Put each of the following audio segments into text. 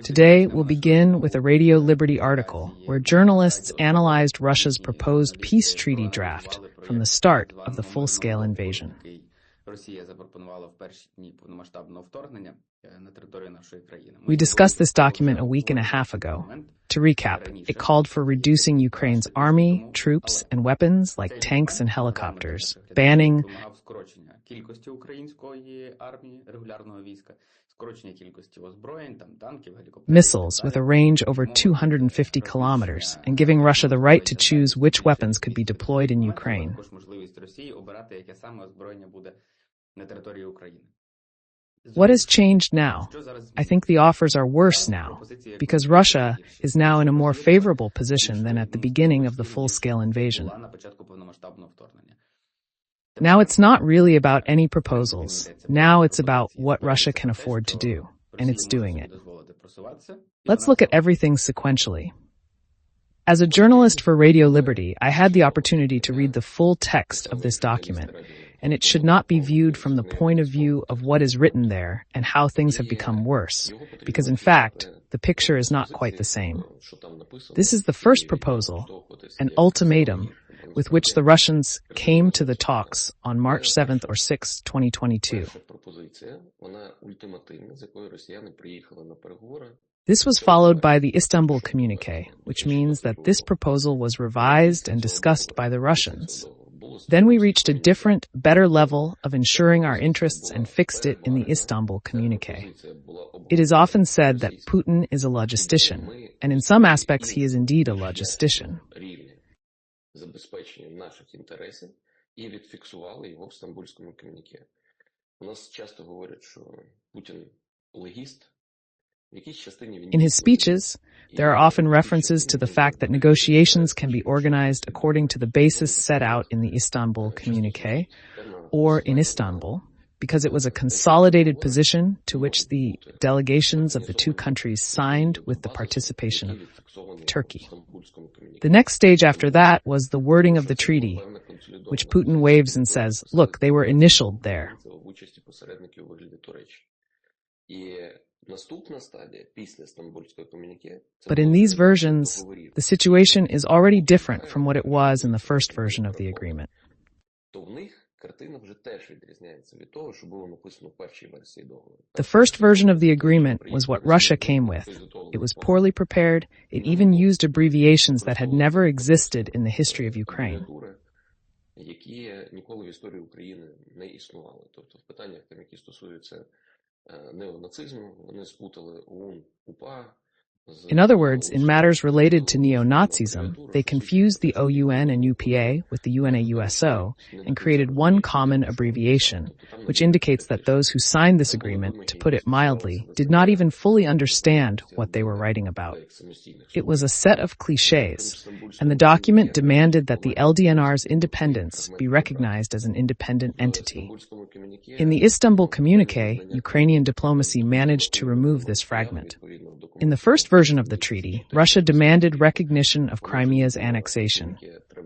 Today, we'll begin with a Radio Liberty article where journalists analyzed Russia's proposed peace treaty draft from the start of the full-scale invasion. We discussed this document a week and a half ago. To recap, it called for reducing Ukraine's army, troops, and weapons like tanks and helicopters, banning missiles with a range over 250 kilometers, and giving Russia the right to choose which weapons could be deployed in Ukraine. What has changed now? I think the offers are worse now, because Russia is now in a more favorable position than at the beginning of the full-scale invasion. Now it's not really about any proposals. Now it's about what Russia can afford to do, and it's doing it. Let's look at everything sequentially. As a journalist for Radio Liberty, I had the opportunity to read the full text of this document, and it should not be viewed from the point of view of what is written there and how things have become worse, because in fact, the picture is not quite the same. This is the first proposal, an ultimatum, with which the Russians came to the talks on March 7th or 6th, 2022. This was followed by the Istanbul communique, which means that this proposal was revised and discussed by the Russians. Then we reached a different, better level of ensuring our interests and fixed it in the Istanbul communique. It is often said that Putin is a logistician, and in some aspects he is indeed a logistician. Забезпечення наших інтересів і відфіксували його в Стамбульському комюніке. У нас часто говорять, що Путін легіст. In his speeches, there are often references to the fact that negotiations can be organized according to the basis set out in the Istanbul communique, or in Istanbul, because it was a consolidated position to which the delegations of the two countries signed with the participation of Turkey. The next stage after that was the wording of the treaty, which Putin waves and says, look, they were initialed there. But in these versions, the situation is already different from what it was in the first version of the agreement. The first version of the agreement was what Russia came with. It was poorly prepared. It even used abbreviations that had never existed in the history of Ukraine. In other words, in matters related to neo-Nazism, they confused the OUN and UPA with the UNAUSO and created one common abbreviation, which indicates that those who signed this agreement, to put it mildly, did not even fully understand what they were writing about. It was a set of clichés, and the document demanded that the LDNR's independence be recognized as an independent entity. In the Istanbul communique, Ukrainian diplomacy managed to remove this fragment. In the first version of the treaty, Russia demanded recognition of Crimea's annexation.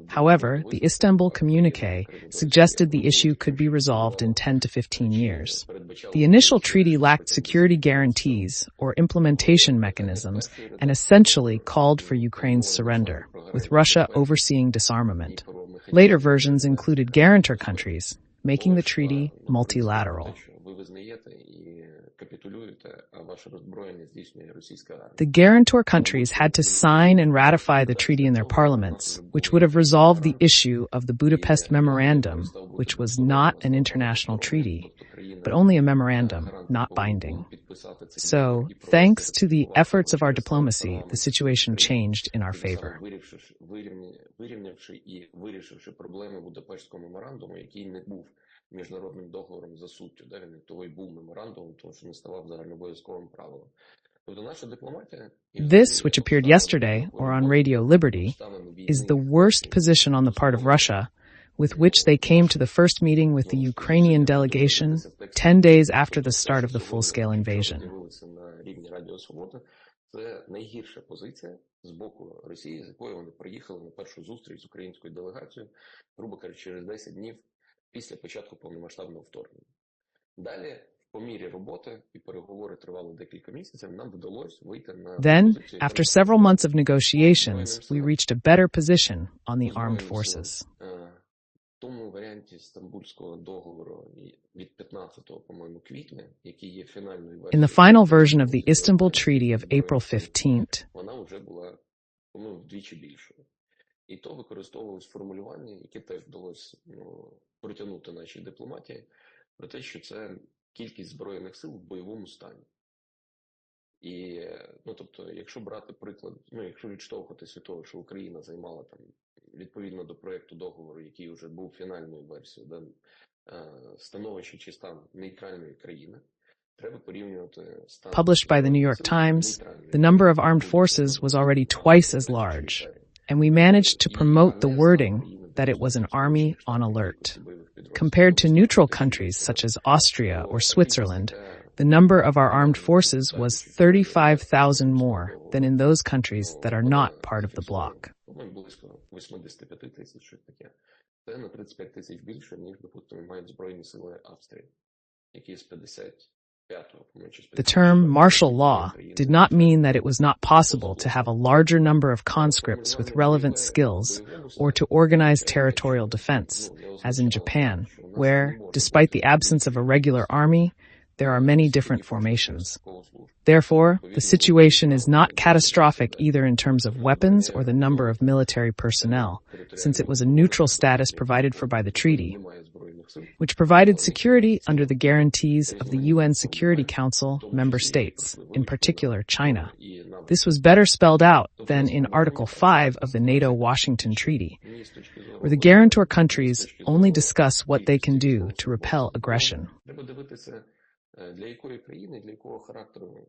However, the Istanbul communique suggested the issue could be resolved in 10 to 15 years. The initial treaty lacked security guarantees or implementation mechanisms and essentially called for Ukraine's surrender, with Russia overseeing disarmament. Later versions included guarantor countries, making the treaty multilateral. The guarantor countries had to sign and ratify the treaty in their parliaments, which would have resolved the issue of the Budapest Memorandum, which was not an international treaty, but only a memorandum, not binding. So, thanks to the efforts of our diplomacy, the situation changed in our favor. Міжнародним договором за суттю, він того й був меморандумом, тому що не ставав загальнообов'язковим правилом. Тобто наша дипломатія... This, which appeared yesterday, or on Radio Liberty, is the worst position on the part of Russia, with which they came to the first meeting with the Ukrainian delegation 10 days after the start of the full-scale invasion. Це найгірша позиція з боку Росії, з якою вони приїхали на першу зустріч з українською делегацією, грубо кажучи, через 10 днів після початку повномасштабного вторгнення. Далі Then, after several months of negotiations, we reached a better position on the armed forces. In the final version of the Istanbul Treaty of April 15th, І то використовувалось формулювання, яке теж вдалося протягнути нашій дипломатії, про те, що це кількість збройних сил в бойовому стані. І, тобто, якщо брати приклад, якщо відштовхуватися від того, що Україна займала там, відповідно до проєкту договору, який вже був фінальною версією, становище чи стан нейтральної країни, треба порівнювати стан... Published by the New York Times, the number of armed forces was already twice as large. And we managed to promote the wording that it was an army on alert. Compared to neutral countries such as Austria or Switzerland, the number of our armed forces was 35,000 more than in those countries that are not part of the bloc. The term martial law did not mean that it was not possible to have a larger number of conscripts with relevant skills or to organize territorial defense, as in Japan, where, despite the absence of a regular army, there are many different formations. Therefore, the situation is not catastrophic either in terms of weapons or the number of military personnel, since it was a neutral status provided for by the treaty, which provided security under the guarantees of the UN Security Council member states, in particular China. This was better spelled out than in Article 5 of the NATO-Washington Treaty, where the guarantor countries only discuss what they can do to repel aggression. Для якої країни, для якого характеру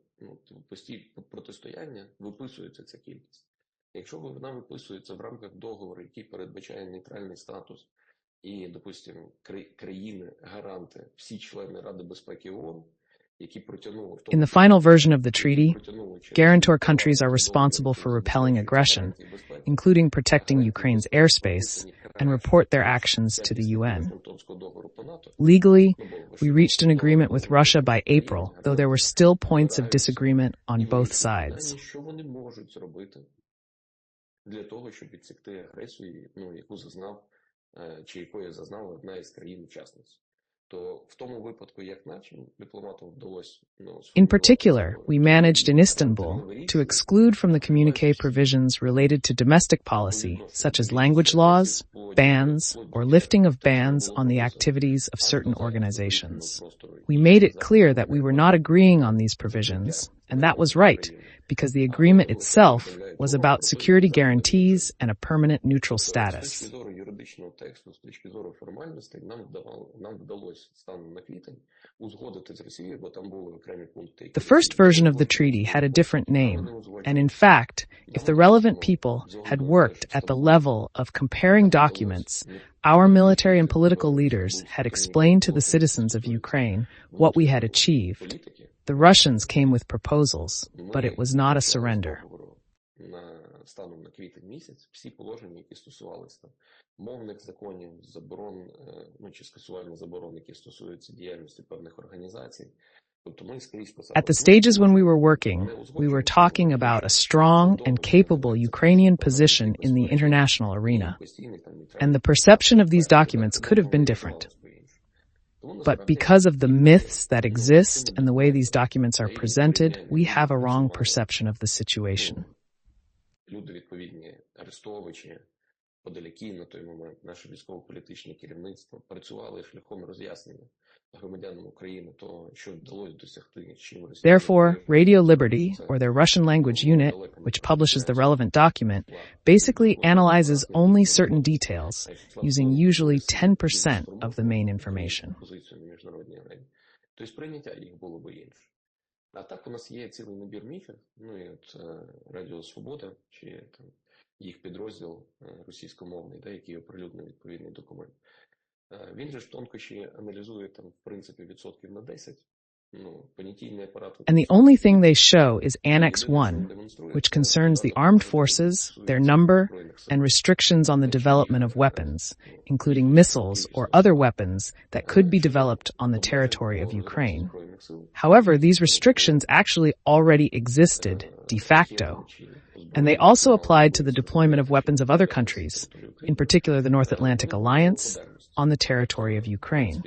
протистояння виписується ця кількість. Якщо вона виписується в рамках договору, який передбачає нейтральний статус, і, допустимо, країни-гаранти, всі члени Ради безпеки ООН, які протягнули... In the final version of the treaty, guarantor countries are responsible for repelling aggression, including protecting Ukraine's airspace, and report their actions to the UN. Legally, we reached an agreement with Russia by April, though there were still points of disagreement on both sides. In particular, we managed in Istanbul to exclude from the communiqué provisions related to domestic policy, such as language laws, bans, or lifting of bans on the activities of certain organizations. We made it clear that we were not agreeing on these provisions, and that was right, because the agreement itself was about security guarantees and a permanent neutral status. The first version of the treaty had a different name, and in fact, if the relevant people had worked at the level of comparing documents, our military and political leaders had explained to the citizens of Ukraine what we had achieved. The Russians came with proposals, but it was not a surrender. Станом на квітень місяць всі положення, які стосувалися мовних законів, заборон, чи скасування заборон, які стосуються діяльності певних організацій. At the stages when we were working, we were talking about a strong and capable Ukrainian position in the international arena, and the perception of these documents could have been different. But because of the myths that exist and the way these documents are presented, we have a wrong perception of the situation. Люди відповідні арестовувачі, подаляки на той момент, наше військово-політичне керівництво працювали шляхом роз'яснення громадянам України того, що вдалося досягти, чим Росія... Therefore, Radio Liberty, or their Russian language unit, which publishes the relevant document, basically analyzes only certain details, using usually 10% of the main information. Тобто сприйняття їх було би інше. А так у нас є цілий набір міфів, і от Радіо Свобода, чи там їх підрозділ російськомовний, який оприлюднив відповідний документ. Він же ж тонкощі аналізує там, в принципі, відсотків на 10 And the only thing they show is Annex 1, which concerns the armed forces, their number, and restrictions on the development of weapons, including missiles or other weapons that could be developed on the territory of Ukraine. However, these restrictions actually already existed de facto, and they also applied to the deployment of weapons of other countries, in particular the North Atlantic Alliance, on the territory of Ukraine,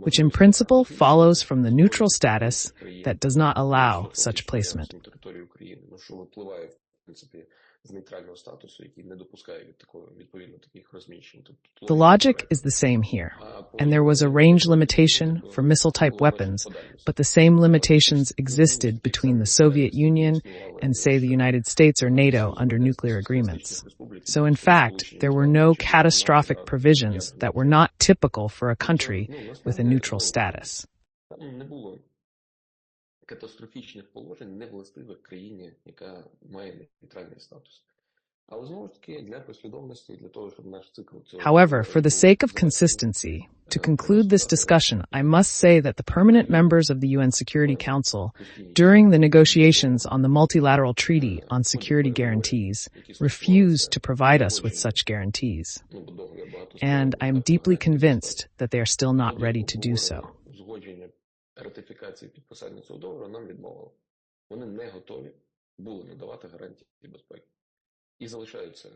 which in principle follows from the neutral status that does not allow such placement. The logic is the same here, and there was a range limitation for missile-type weapons, but the same limitations existed between the Soviet Union and, say, the United States or NATO under nuclear agreements. So, in fact, there were no catastrophic provisions that were not typical for a country with a neutral status. Катастрофічних положень не властивих країні, яка має нейтральний статус. Але знову ж таки, для послідовності, для того, щоб наш цикл цього... However, for the sake of consistency, to conclude this discussion, I must say that the permanent members of the UN Security Council, during the negotiations on the multilateral treaty on security guarantees, refused to provide us with such guarantees. And I am deeply convinced that they are still not ready to do so. Ратифікації підписання цього договору нам відмовили. Вони не готові були надавати гарантії безпеки. І залишаються,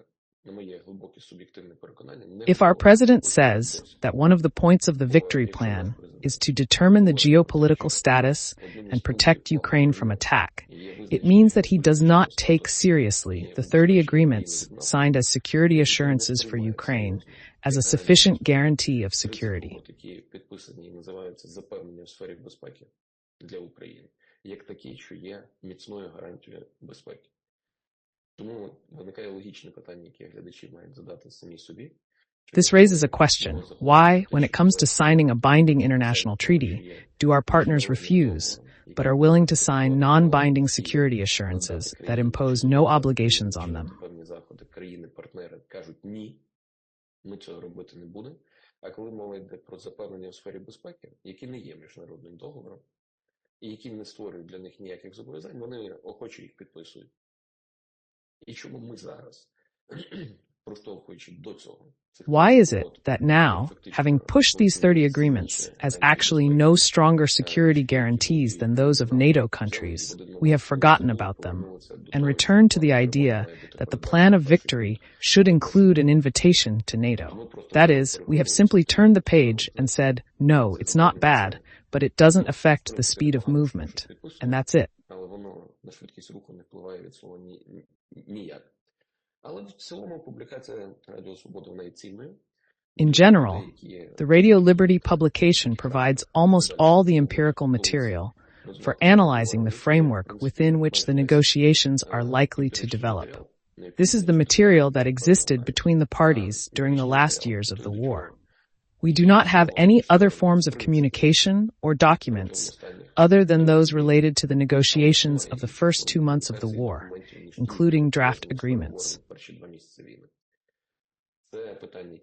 на моє глибоке суб'єктивне переконання... If our president says that one of the points of the victory plan is to determine the geopolitical status and protect Ukraine from attack, it means that he does not take seriously the 30 agreements signed as security assurances for Ukraine as a sufficient guarantee of security. This raises a question. Why, when it comes to signing a binding international treaty, do our partners refuse, but are willing to sign non-binding security assurances that impose no obligations on them? Ми цього робити не будемо. А коли мова йде про запевнення у сфері безпеки, які не є міжнародним договором, і які не створюють для них ніяких зобов'язань, вони охоче їх підписують. І чому ми зараз, проштовхуючи до цього... Why is it that now, having pushed these 30 agreements as actually no stronger security guarantees than those of NATO countries, we have forgotten about them and returned to the idea that the plan of victory should include an invitation to NATO? That is, we have simply turned the page and said, no, it's not bad, but it doesn't affect the speed of movement. And that's it. In general, the Radio Liberty publication provides almost all the empirical material for analyzing the framework within which the negotiations are likely to develop. This is the material that existed between the parties during the last years of the war. We do not have any other forms of communication or documents other than those related to the negotiations of the first 2 months of the war, including draft agreements.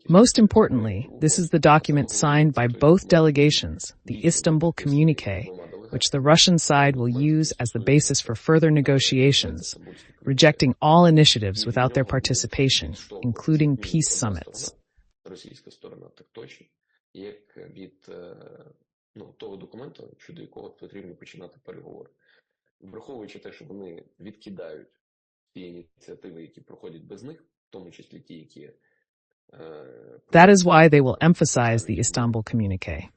Most importantly, this is the document signed by both delegations, the Istanbul Communique, which the Russian side will use as the basis for further negotiations, rejecting all initiatives without their participation, including peace summits. Російська сторона так точно, як від того документу, щодо якого потрібно починати переговори. Враховуючи те, що вони відкидають ті ініціативи, які проходять без них, в тому числі ті, які... That is why they will emphasize the Istanbul Communique.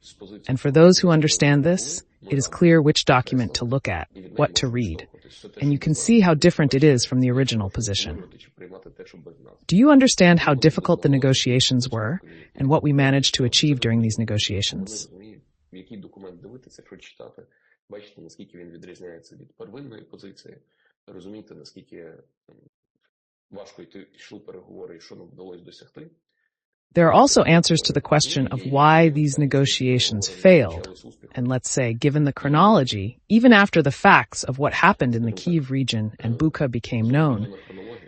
And for those who understand this, it is clear which document to look at, what to read. And you can see how different it is from the original position. Do you understand how difficult the negotiations were and what we managed to achieve during these negotiations? There are also answers to the question of why these negotiations failed. And let's say, given the chronology, even after the facts of what happened in the Kyiv region and Bucha became known,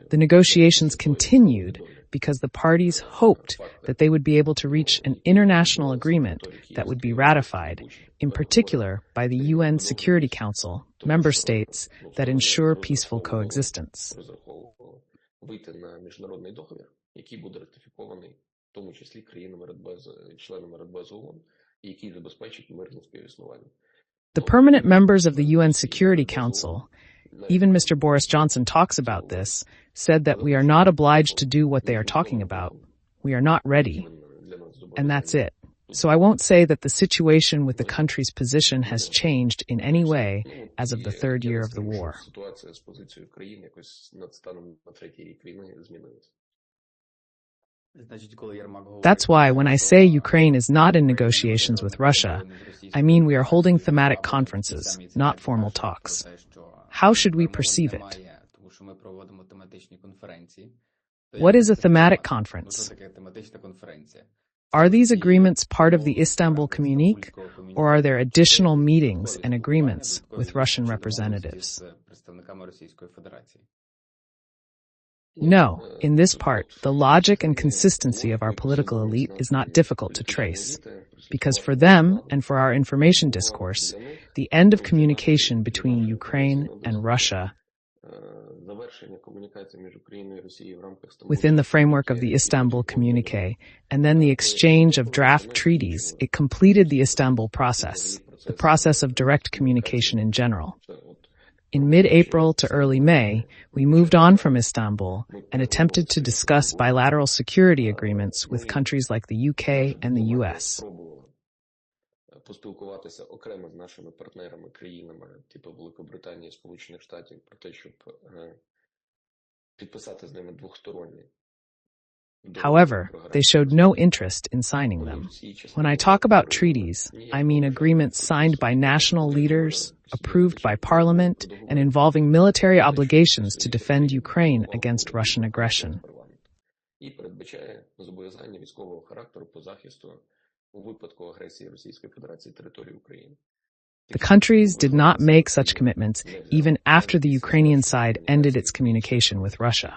the negotiations continued because the parties hoped that they would be able to reach an international agreement that would be ratified, in particular by the UN Security Council, member states that ensure peaceful coexistence. Вийти на міжнародний договір, який буде ратифікований, в тому числі країнами членами Радбезу ООН, і який забезпечить мирне співіснування. The permanent members of the UN Security Council, even Mr. Boris Johnson talks about this, said that we are not obliged to do what they are talking about. We are not ready. And that's it. So I won't say that the situation with the country's position has changed in any way as of the third year of the war. That's why when I say Ukraine is not in negotiations with Russia, I mean we are holding thematic conferences, not formal talks. How should we perceive it? What is a thematic conference? Are these agreements part of the Istanbul Communique, or are there additional meetings and agreements with Russian representatives? No, in this part, the logic and consistency of our political elite is not difficult to trace, because for them and for our information discourse, the end of communication between Ukraine and Russia within the framework of the Istanbul Communique, and then the exchange of draft treaties, it completed the Istanbul process, the process of direct communication in general. In mid-April to early May, we moved on from Istanbul and attempted to discuss bilateral security agreements with countries like the UK and the US. Поспілкуватися окремо з нашими партнерами, країнами, типу Великобританії, Сполучених Штатів, про те, щоб підписати з ними двосторонні. However, they showed no interest in signing them. When I talk about treaties, I mean agreements signed by national leaders, approved by parliament, and involving military obligations to defend Ukraine against Russian aggression. І передбачає зобов'язання військового характеру по захисту у випадку агресії Російської Федерації території України. The countries did not make such commitments even after the Ukrainian side ended its communication with Russia.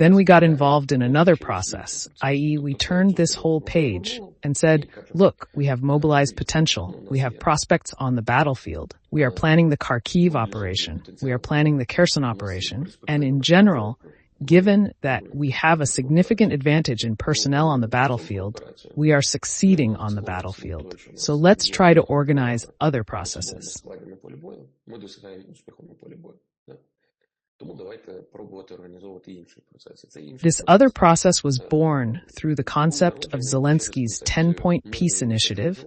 Then we got involved in another process, i.e. we turned this whole page and said, look, we have mobilized potential, we have prospects on the battlefield, we are planning the Kharkiv operation, we are planning the Kherson operation, and in general, given that we have a significant advantage in personnel on the battlefield, we are succeeding on the battlefield. So let's try to organize other processes. This other process was born through the concept of Zelensky's 10-point peace initiative,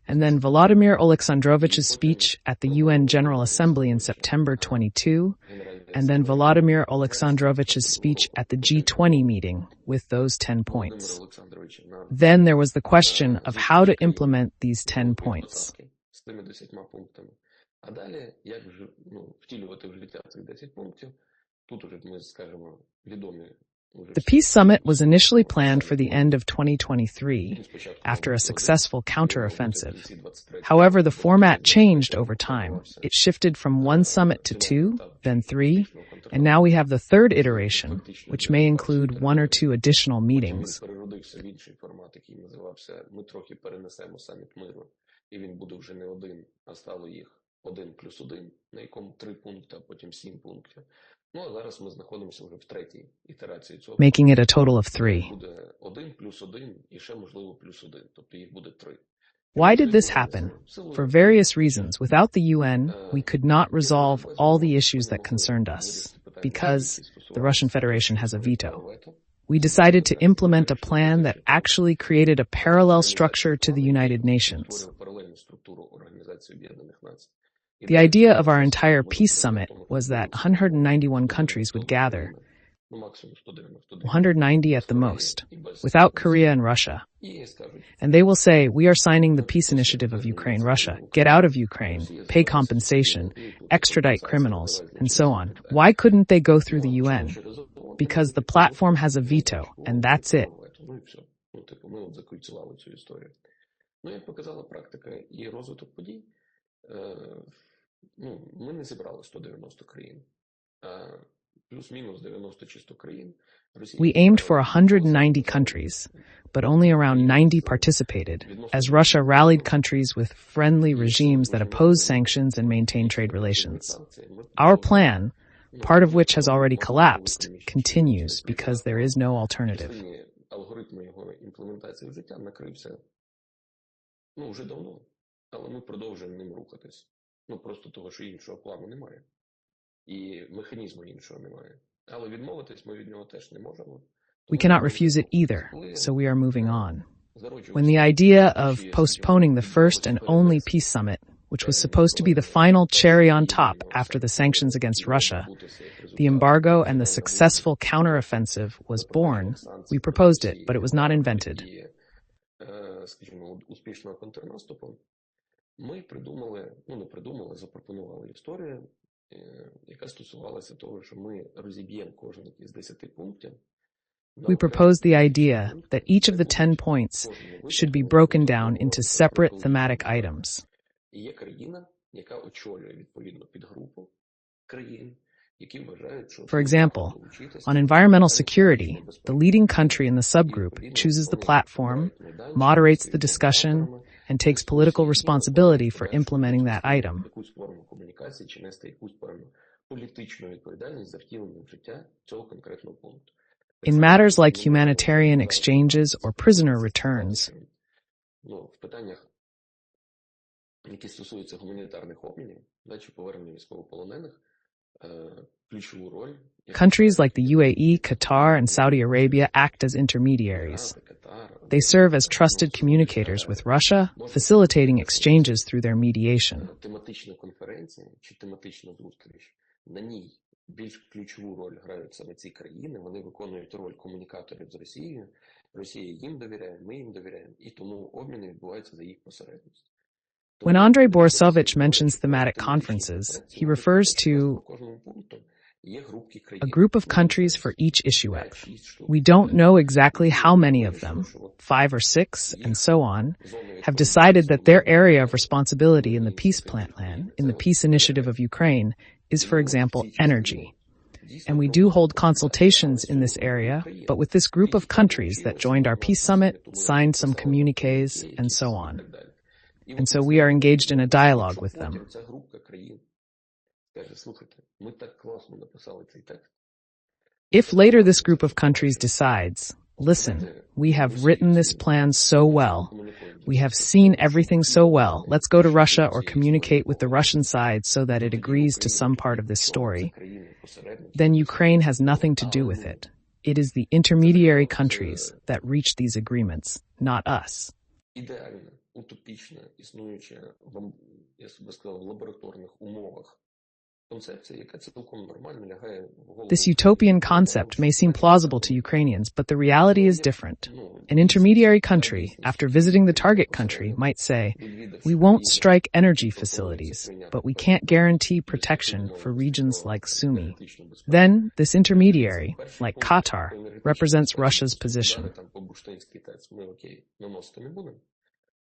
and then Volodymyr Alexandrovich's speech at the UN General Assembly in September 22, and then Volodymyr Alexandrovich's speech at the G20 meeting with those 10 points. Then there was the question of how to implement these 10 points. А далі, як втілювати в життя цих 10 пунктів, тут уже ми скажемо відомі. The peace summit was initially planned for the end of 2023, after a successful counteroffensive. However, the format changed over time. It shifted from one summit to 2, then 3, and now we have the third iteration, which may include 1 or 2 additional meetings. Один плюс один, на якому 3 пункти, а потім 7 пунктів. Ну, а зараз ми знаходимося вже в третій ітерації цього. Making it a total of 3. Буде 1 плюс 1 і ще, можливо, плюс 1. Тобто їх буде 3. Why did this happen? For various reasons. Without the UN, we could not resolve all the issues that concerned us, because the Russian Federation has a veto. We decided to implement a plan that actually created a parallel structure to the United Nations. The idea of our entire peace summit was that 191 countries would gather, 190 at the most, without Korea and Russia. And they will say, we are signing the peace initiative of Ukraine, Russia, get out of Ukraine, pay compensation, extradite criminals, and so on. Why couldn't they go through the UN? Because the platform has a veto, and that's it. Ми не зібрали 190 країн. плюс-мінус 90 чисто країн. We aimed for 190 countries, but only around 90 participated, as Russia rallied countries with friendly regimes that oppose sanctions and maintain trade relations. Our plan, part of which has already collapsed, continues because there is no alternative. Алгоритм його імплементації в життя накрився, вже давно, але ми продовжуємо ним рухатись. Просто того, що іншого плану немає. І механізму іншого немає. Але відмовитись ми від нього теж не можемо. We cannot refuse it either, so we are moving on. When the idea of postponing the first and only peace summit, which was supposed to be the final cherry on top after the sanctions against Russia, the embargo and the successful counteroffensive was born, we proposed it, but it was not invented. Скажімо, успішного контрнаступу, ми запропонували історію, яка стосувалася того, що ми розіб'ємо кожен із 10 пунктів. We proposed the idea that each of the 10 points should be broken down into separate thematic items. І є країна, яка очолює відповідну підгрупу країн, які вважають, що... For example, on environmental security, the leading country in the subgroup chooses the platform, moderates the discussion, and takes political responsibility for implementing that item. Якусь форму комунікації чи нести якусь певну політичну відповідальність за втілення в життя цього конкретного пункту. In matters like humanitarian exchanges or prisoner returns, в питаннях, які стосуються гуманітарних обмінів, чи повернення військовополонених, ключову роль... Countries like the UAE, Qatar, and Saudi Arabia act as intermediaries. They serve as trusted communicators with Russia, facilitating exchanges through their mediation. Тематична конференція чи тематична зустріч, на ній більш ключову роль грають саме ці країни, вони виконують роль комунікаторів з Росією, Росія їм довіряє, ми їм довіряємо, і тому обміни відбуваються за їх посередництвом. When Andriy Borisovich mentions thematic conferences, he refers to a group of countries for each issue. We don't know exactly how many of them, 5 or 6, and so on, have decided that their area of responsibility in the peace plan, in the peace initiative of Ukraine, is, for example, energy. And we do hold consultations in this area, but with this group of countries that joined our peace summit, signed some communiques, and so on. And so we are engaged in a dialogue with them. If later this group of countries decides, listen, we have written this plan so well, we have seen everything so well, let's go to Russia or communicate with the Russian side so that it agrees to some part of this story, then Ukraine has nothing to do with it. It is the intermediary countries that reach these agreements, not us. Утопічна, існуюча, я собі сказав, в лабораторних умовах концепція, яка цілком нормально лягає в голову. This utopian concept may seem plausible to Ukrainians, but the reality is different. An intermediary country, after visiting the target country, might say, we won't strike energy facilities, but we can't guarantee protection for regions like Sumy. Then, this intermediary, like Qatar, represents Russia's position.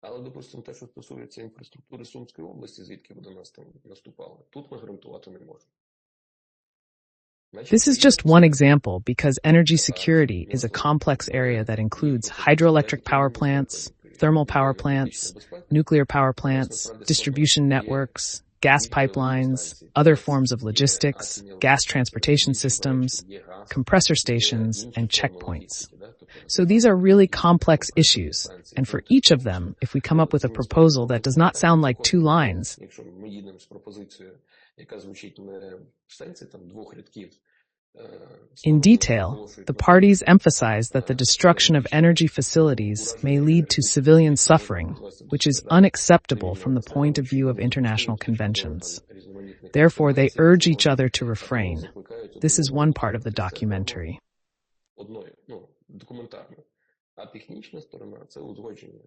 Але, допустимо, те, що стосується інфраструктури Сумської області, звідки ви до нас там наступали, тут ми гарантувати не можемо. This is just one example because energy security is a complex area that includes hydroelectric power plants, thermal power plants, nuclear power plants, distribution networks, gas pipelines, other forms of logistics, gas transportation systems, compressor stations, and checkpoints. So these are really complex issues, and for each of them, if we come up with a proposal that does not sound like two lines, in detail, the parties emphasize that the destruction of energy facilities may lead to civilian suffering, which is unacceptable from the point of view of international conventions. Therefore, they urge each other to refrain. This is one part of the documentary. Документарно. А технічна сторона – це узгодження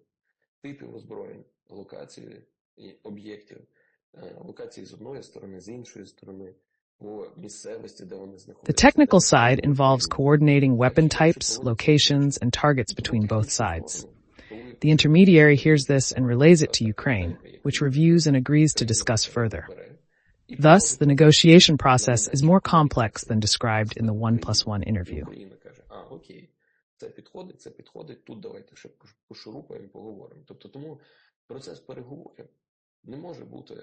типів озброєнь, локації об'єктів, локації з одної сторони, з іншої сторони, по місцевості, де вони знаходяться. The technical side involves coordinating weapon types, locations, and targets between both sides. The intermediary hears this and relays it to Ukraine, which reviews and agrees to discuss further. Thus, the negotiation process is more complex than described in the 1+1 interview. Україна каже, окей, це підходить, тут давайте ще пошурупаємо, поговоримо. Тобто тому процес переговорів не може бути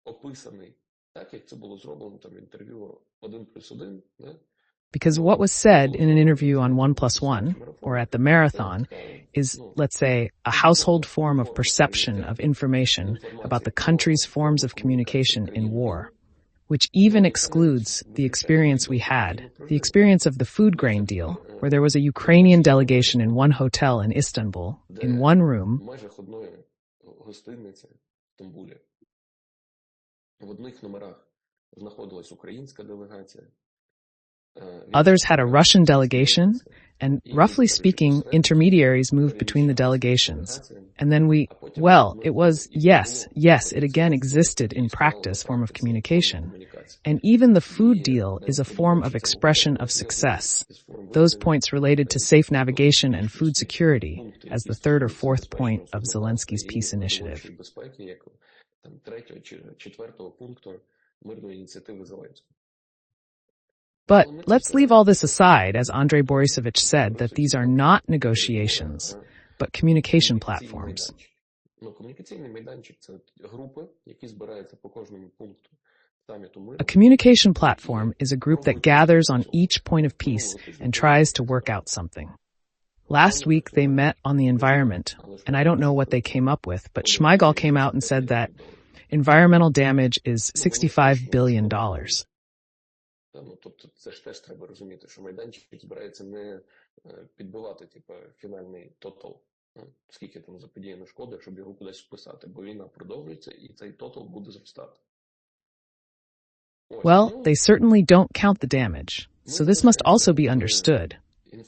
описаний так, як це було зроблено там в інтерв'ю 1+1, да? Because what was said in an interview on 1+1, or at the marathon, is, let's say, a household form of perception of information about the country's forms of communication in war, which even excludes the experience we had, the experience of the food grain deal, where there was a Ukrainian delegation in one hotel in Istanbul, in one room, в одних номерах знаходилась українська делегація. Others had a Russian delegation, and roughly speaking, intermediaries moved between the delegations. And then it was, yes, it again existed in practice form of communication. And even the food deal is a form of expression of success. Those points related to safe navigation and food security as the third or fourth point of Zelensky's peace initiative. But let's leave all this aside, as Andriy Borisovich said, that these are not negotiations, but communication platforms. A communication platform is a group that gathers on each point of peace and tries to work out something. Last week they met on the environment, and I don't know what they came up with, but Shmyhal came out and said that environmental damage is $65 billion. Тобто це ж теж треба розуміти, що майданчик збирається не підбивати фінальний тотал, скільки там заподіяно шкоди, щоб його кудись вписати, бо війна продовжується і цей тотал буде зростати. Well, they certainly don't count the damage, so this must also be understood.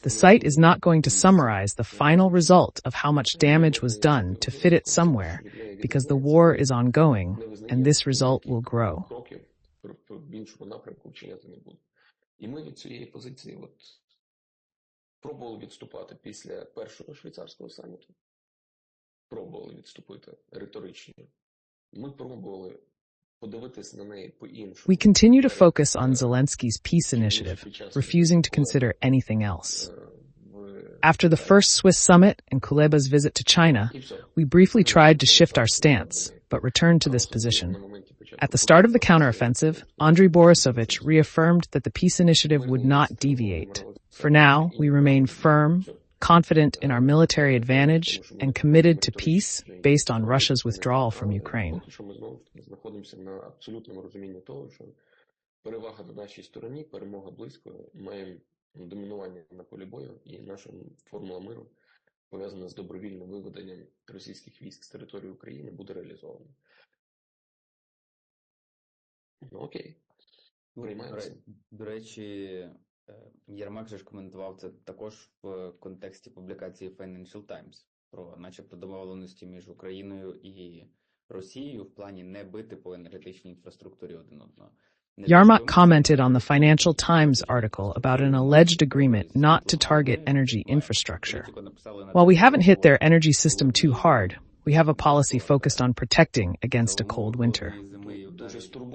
The site is not going to summarize the final result of how much damage was done to fit it somewhere, because the war is ongoing, and this result will grow. В іншому напрямку вчиняти не буде. І ми від цієї позиції пробували відступати після першого швейцарського саміту. Пробували відступити риторично. Ми пробували подивитись на неї по-іншому. We continue to focus on Zelensky's peace initiative, refusing to consider anything else. After the first Swiss summit and Kuleba's visit to China, we briefly tried to shift our stance, but returned to this position. At the start of the counteroffensive, Andriy Borisovich reaffirmed that the peace initiative would not deviate. For now, we remain firm, confident in our military advantage, and committed to peace based on Russia's withdrawal from Ukraine. Домінування на полі бою, і наша формула миру, пов'язана з добровільним виведенням російських військ з території України, буде реалізована. Окей. Приймаємося. До речі, Єрмак же ж коментував це також в контексті публікації Financial Times про начебто домовленості між Україною і Росією в плані не бити по енергетичній інфраструктурі один одного. Yarmak commented on the Financial Times article about an alleged agreement not to target energy infrastructure. While we haven't hit their energy system too hard, we have a policy focused on protecting against a cold winter.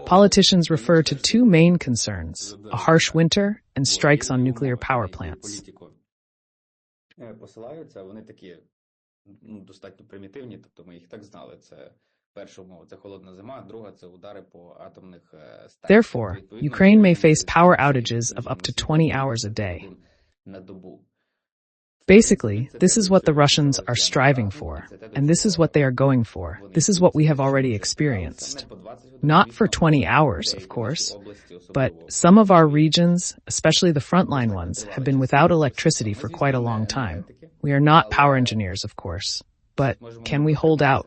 Politicians refer to two main concerns, a harsh winter and strikes on nuclear power plants. Посилаються, вони такі, достатньо примітивні, тобто ми їх так знали, це перша умова, це холодна зима, друга це удари по атомних станціях. Therefore, Ukraine may face power outages of up to 20 hours a day. На добу. Basically, this is what the Russians are striving for, and this is what they are going for. This is what we have already experienced. Not for 20 hours, of course, but some of our regions, especially the frontline ones, have been without electricity for quite a long time. We are not power engineers, of course, but can we hold out?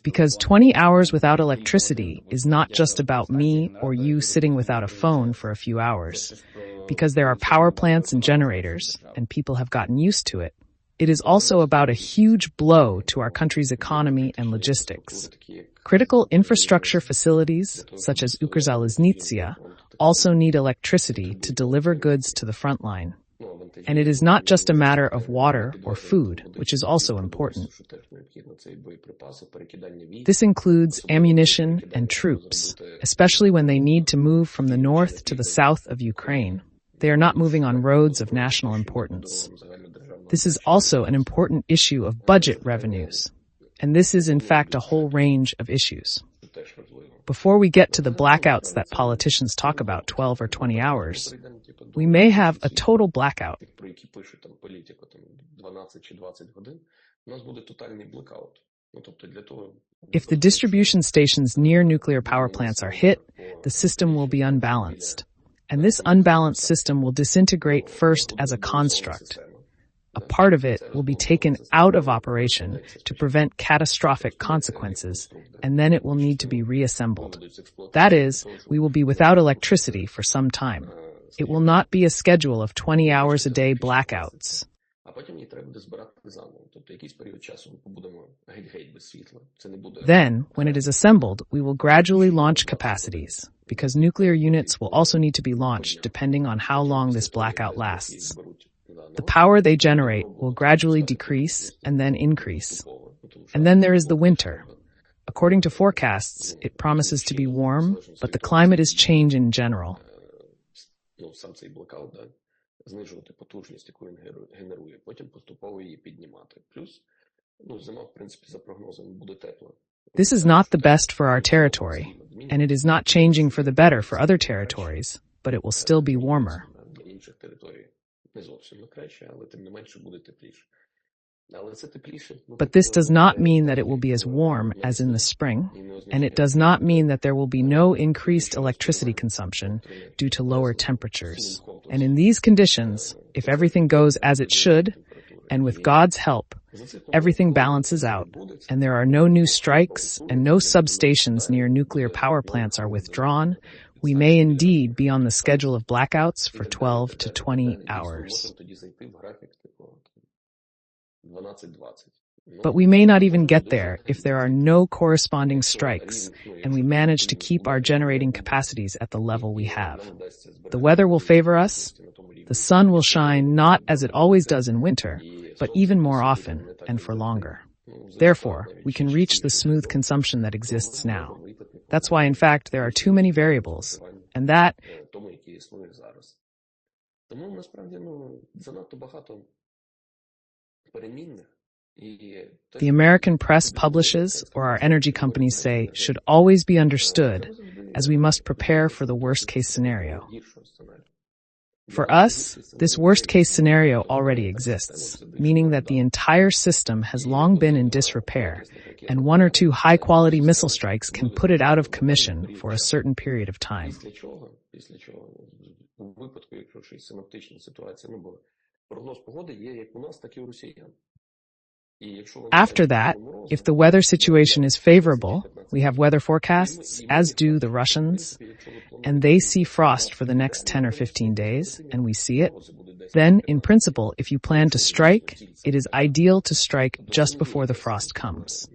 Because 20 hours without electricity is not just about me or you sitting without a phone for a few hours. Because there are power plants and generators, and people have gotten used to it. It is also about a huge blow to our country's economy and logistics. Critical infrastructure facilities, such as Ukrzaliznytsia, also need electricity to deliver goods to the front line. And it is not just a matter of water or food, which is also important. This includes ammunition and troops, especially when they need to move from the north to the south of Ukraine. They are not moving on roads of national importance. This is also an important issue of budget revenues. And this is in fact a whole range of issues. Before we get to the blackouts that politicians talk about 12 or 20 hours, we may have a total blackout. If the distribution stations near nuclear power plants are hit, the system will be unbalanced. And this unbalanced system will disintegrate first as a construct. A part of it will be taken out of operation to prevent catastrophic consequences, and then it will need to be reassembled. That is, we will be without electricity for some time. It will not be a schedule of 20 hours a day blackouts. Then, when it is assembled, we will gradually launch capacities, because nuclear units will also need to be launched depending on how long this blackout lasts. The power they generate will gradually decrease and then increase. And then there is the winter. According to forecasts, it promises to be warm, but the climate is changing in general. This is not the best for our territory, and it is not changing for the better for other territories, but it will still be warmer. But this does not mean that it will be as warm as in the spring, and it does not mean that there will be no increased electricity consumption due to lower temperatures. And in these conditions, if everything goes as it should, and with God's help, everything balances out, and there are no new strikes and no substations near nuclear power plants are withdrawn, we may indeed be on the schedule of blackouts for 12 to 20 hours. But we may not even get there if there are no corresponding strikes and we manage to keep our generating capacities at the level we have. The weather will favor us. The sun will shine not as it always does in winter, but even more often and for longer. Therefore, we can reach the smooth consumption that exists now. That's why, in fact, there are too many variables, and that the American press publishes, or our energy companies say, should always be understood, as we must prepare for the worst-case scenario. For us, this worst-case scenario already exists, meaning that the entire system has long been in disrepair, and one or two high-quality missile strikes can put it out of commission for a certain period of time. After that, if the weather situation is favorable, we have weather forecasts, as do the Russians, and they see frost for the next 10 or 15 days, and we see it. Then, in principle, if you plan to strike, it is ideal to strike just before the frost comes.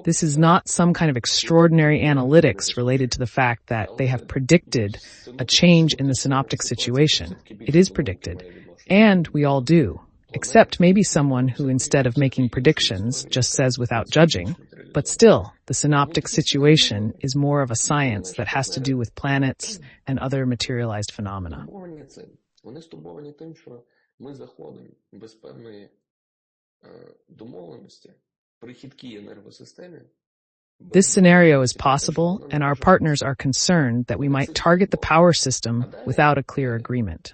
This is not some kind of extraordinary analytics related to the fact that they have predicted a change in the synoptic situation. It is predicted, and we all do, except maybe someone who, instead of making predictions, just says without judging. But still, the synoptic situation is more of a science that has to do with planets and other materialized phenomena. This scenario is possible, and our partners are concerned that we might target the power system without a clear agreement.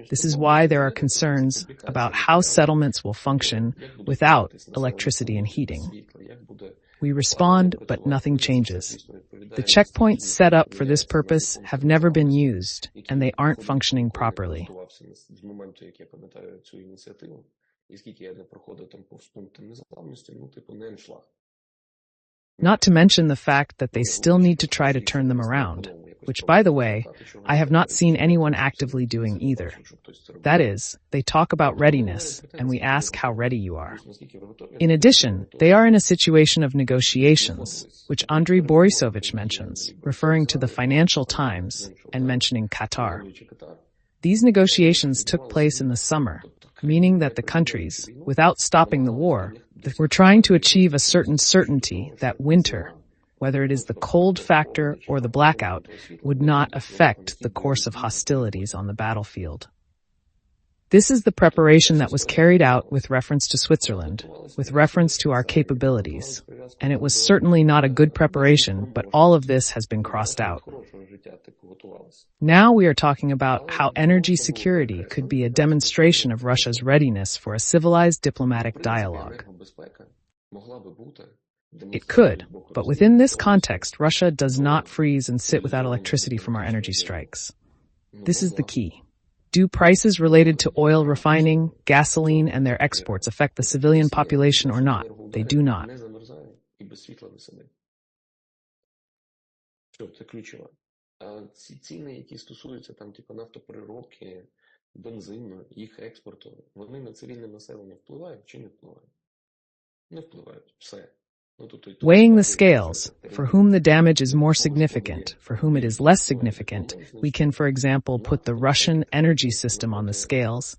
This is why there are concerns about how settlements will function without electricity and heating. We respond, but nothing changes. The checkpoints set up for this purpose have never been used, and they aren't functioning properly. Not to mention the fact that they still need to try to turn them around. which, by the way, I have not seen anyone actively doing either. That is, they talk about readiness, and we ask how ready you are. In addition, they are in a situation of negotiations, which Andriy Borisovich mentions, referring to the Financial Times and mentioning Qatar. These negotiations took place in the summer, meaning that the countries, without stopping the war, were trying to achieve a certain certainty that winter, whether it is the cold factor or the blackout, would not affect the course of hostilities on the battlefield. This is the preparation that was carried out with reference to Switzerland, with reference to our capabilities, and it was certainly not a good preparation, but all of this has been crossed out. Now we are talking about how energy security could be a demonstration of Russia's readiness for a civilized diplomatic dialogue. It could, but within this context, Russia does not freeze and sit without electricity from our energy strikes. This is the key. Do prices related to oil refining, gasoline, and their exports affect the civilian population or not? They do not. Ці ціни, які стосуються нафтопереробки, бензину, їх експорту, вони на цивільне населення впливають чи не впливають? Не впливають. Все. Weighing the scales, for whom the damage is more significant, for whom it is less significant, we can, for example, put the Russian energy system on the scales,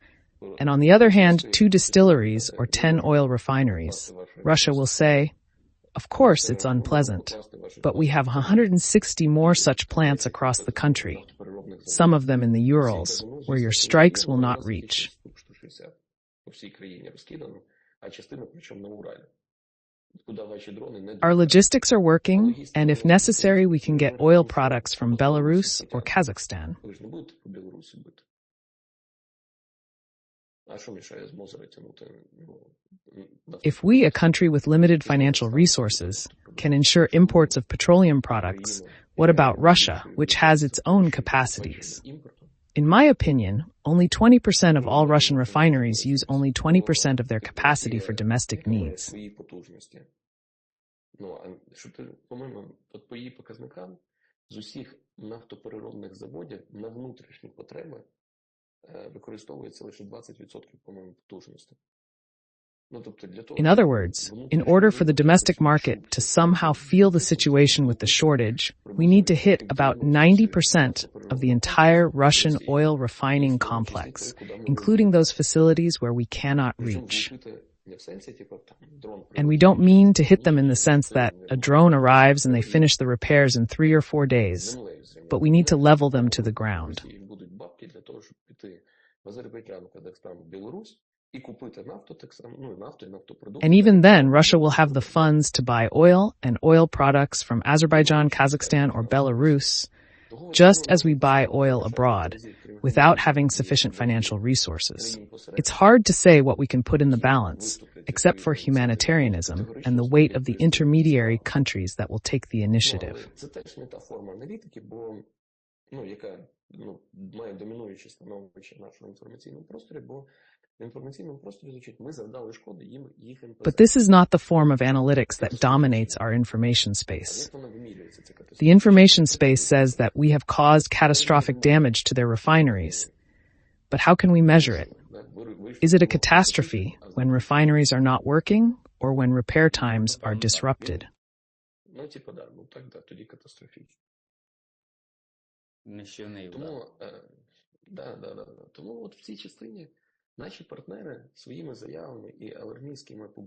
and on the other hand, 2 distilleries or 10 oil refineries. Russia will say, of course it's unpleasant, but we have 160 more such plants across the country, some of them in the Urals, where your strikes will not reach. Our logistics are working, and if necessary, we can get oil products from Belarus or Kazakhstan. If we, a country with limited financial resources, can ensure imports of petroleum products, what about Russia, which has its own capacities? In my opinion, only 20% of all Russian refineries use only 20% of their capacity for domestic needs. In other words, in order for the domestic market to somehow feel the situation with the shortage, we need to hit about 90% of the entire Russian oil refining complex, including those facilities where we cannot reach. And we don't mean to hit them in the sense that a drone arrives and they finish the repairs in 3 or 4 days, but we need to level them to the ground. And even then, Russia will have the funds to buy oil and oil products from Azerbaijan, Kazakhstan, or Belarus, just as we buy oil abroad, without having sufficient financial resources. It's hard to say what we can put in the balance, except for humanitarianism and the weight of the intermediary countries that will take the initiative. But this is not the form of analytics that dominates our information space. The information space says that we have caused catastrophic damage to their refineries. But how can we measure it? Is it a catastrophe when refineries are not working or when repair times are disrupted?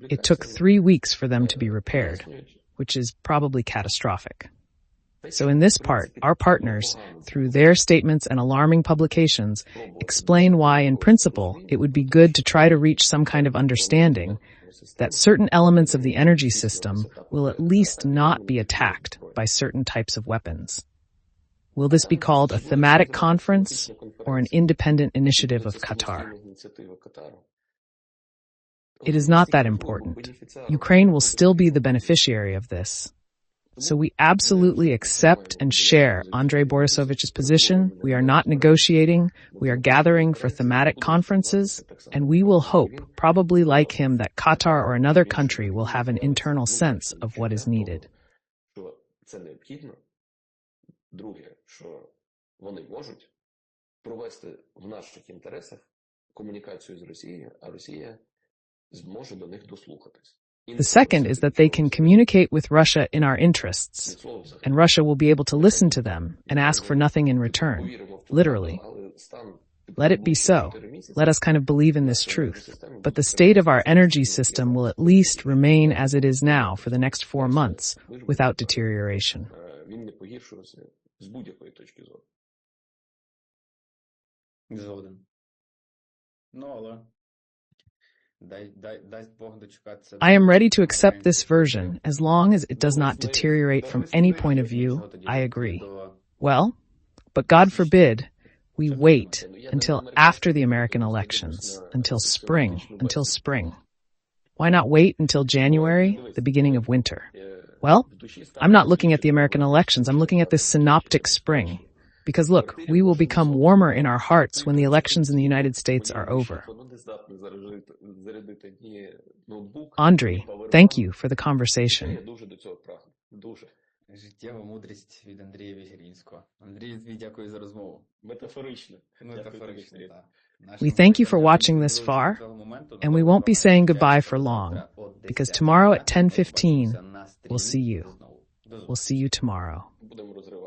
It took 3 weeks for them to be repaired, which is probably catastrophic. So in this part, our partners, through their statements and alarming publications, explain why, in principle, it would be good to try to reach some kind of understanding that certain elements of the energy system will at least not be attacked by certain types of weapons. Will this be called a thematic conference or an independent initiative of Qatar? It is not that important. Ukraine will still be the beneficiary of this. So we absolutely accept and share Andriy Borisovich's position. We are not negotiating. We are gathering for thematic conferences, and we will hope, probably like him, that Qatar or another country will have an internal sense of what is needed. Друге, що вони можуть провести в наших інтересах комунікацію з Росією, а Росія зможе до них дослухатись. The second is that they can communicate with Russia in our interests, and Russia will be able to listen to them and ask for nothing in return, literally. Let it be so. Let us kind of believe in this truth. But the state of our energy system will at least remain as it is now for the next 4 months without deterioration. Він не погіршувався з будь-якої точки зору. Згоден. Ну, але дасть Бог дочекатися. I am ready to accept this version as long as it does not deteriorate from any point of view. I agree. Well, but God forbid we wait until after the American elections, until spring. Why not wait until January, the beginning of winter? Well, I'm not looking at the American elections. I'm looking at this synoptic spring. Because look, we will become warmer in our hearts when the elections in the United States are over. Andriy, thank you for the conversation. Життєва мудрість від Андрія Вігірінського. Андрій, дякую за розмову. Метафорично, так. We thank you for watching this far, and we won't be saying goodbye for long, because tomorrow at 10:15, we'll see you. We'll see you tomorrow. Будемо розривати.